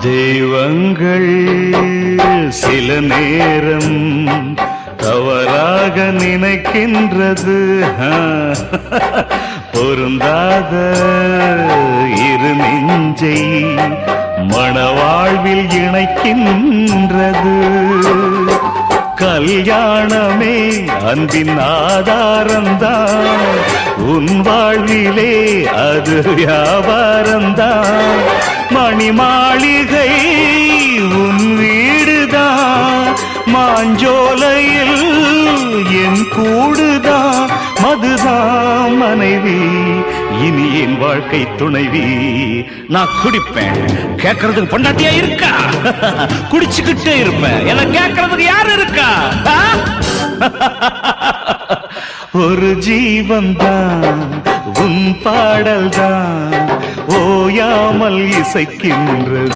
தெய்வங்கள் சில நேரம் தவறாக நினைக்கின்றது. பொருந்தாத இரு நெஞ்சை மணவாழ்வில் இணைக்கின்றது. கல்யாணமே அன்பின் ஆதாரம்தான், உன் வாழ்விலே அது வியாபாரம்தான். மணி மாளிகை உன் வீடுதான், மாஞ்சோலையில் என் கூடுதான். மதுதான் மனைவி, இனி என் வாழ்க்கை துணைவி. நான் குடிப்பேன், கேட்கறதுக்கு பொண்டாட்டியா இருக்கா? குடிச்சுக்கிட்டே இருப்பேன், என்ன கேட்கறதுக்கு யாரு இருக்கா? ஒரு ஜீவன் தான் உன் பாடல் தான் ஓயாமல் இசைக்கின்றது.